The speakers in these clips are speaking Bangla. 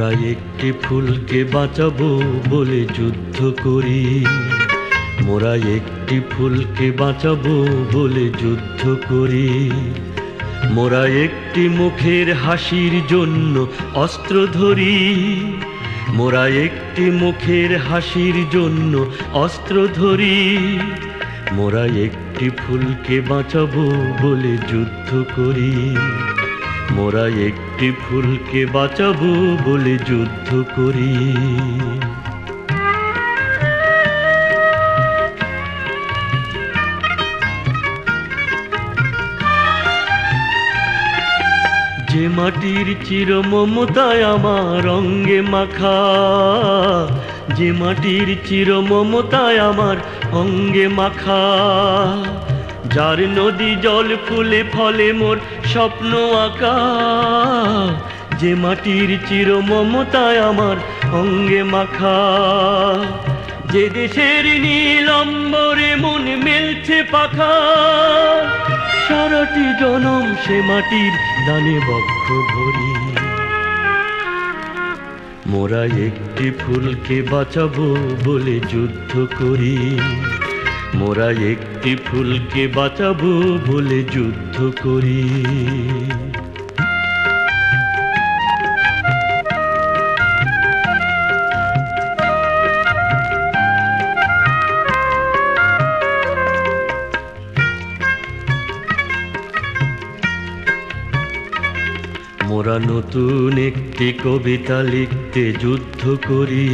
মোরা একটি ফুলকে বাঁচাবো বলে যুদ্ধ করি, মোরা একটি ফুলকে বাঁচাবো বলে যুদ্ধ করি। মোরা একটি মুখের হাসির জন্য অস্ত্র ধরি, মোরা একটি মুখের হাসির জন্য অস্ত্র ধরি। মোরা একটি ফুলকে বাঁচাবো বলে যুদ্ধ করি, মোরা একটি ফুলকে বাঁচাবো বলে যুদ্ধ করি। যে মাটির চির মমতায় আমার অঙ্গে মাখা, যে মাটির চির মমতায় আমার অঙ্গে মাখা, যার নদী জল ফুলে ফলে মোর স্বপ্ন আঁকা। যে মাটির চির মমতায় আমার অঙ্গে মাখা, যে দেশের নীল অম্বরে মন মেলছে পাখা। সারাটি জনম সে মাটির দানে বক্ষ ভরি। মোরা একটি ফুলকে বাঁচাবো বলে যুদ্ধ করি, মোরা একটি ফুলকে বাঁচাবো বলে যুদ্ধ করি। মোরা নতুন একটি কবিতা লিখতে যুদ্ধ করি,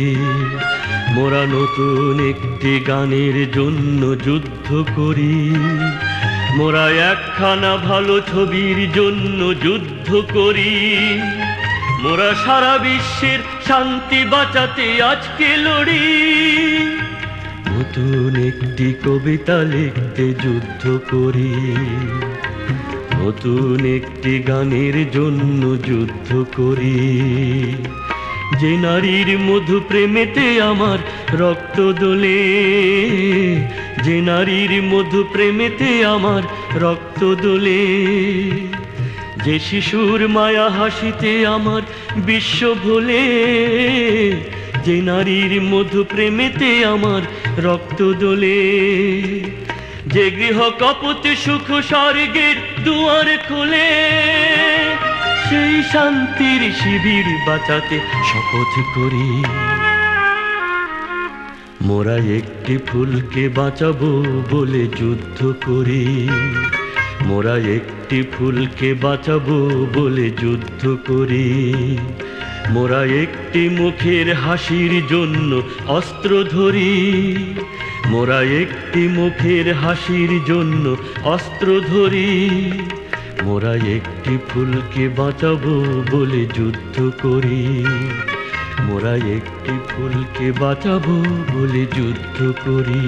মোরা নতুন একটি গানের জন্য যুদ্ধ করি। মোরা একখানা ভালো ছবির জন্য যুদ্ধ করি। মোরা সারা বিশ্বের শান্তি বাঁচাতে আজকে লড়ি। নতুন একটি কবিতা লিখতে যুদ্ধ করি, নতুন একটি গানের জন্য যুদ্ধ করি। যে নারীর মধু প্রেমেতে আমার রক্ত দোলে, যে নারীর মধু প্রেমেতে আমার রক্ত দোলে। যে শিশুর মায়া হাসিতে আমার বিশ্ব ভোলে, যে নারীর মধু প্রেমেতে আমার রক্ত দোলে। যে গৃহ কপত সুখ স্বর্গের দুয়ার খোলে, সেই শান্তির শিবির বাঁচাতে শপথ করি। মোরা একটি ফুলকে বাঁচাবো বলে যুদ্ধ করি, মোরা একটি ফুলকে বাঁচাবো বলে যুদ্ধ করি। মোরা একটি মুখের হাসির জন্য অস্ত্র ধরি, মোরা একটি মুখের হাসির জন্য অস্ত্র ধরি। মোরা একটি ফুলকে বাঁচাবো বলে যুদ্ধ করি, মোরা একটি ফুলকে বাঁচাবো বলে যুদ্ধ করি।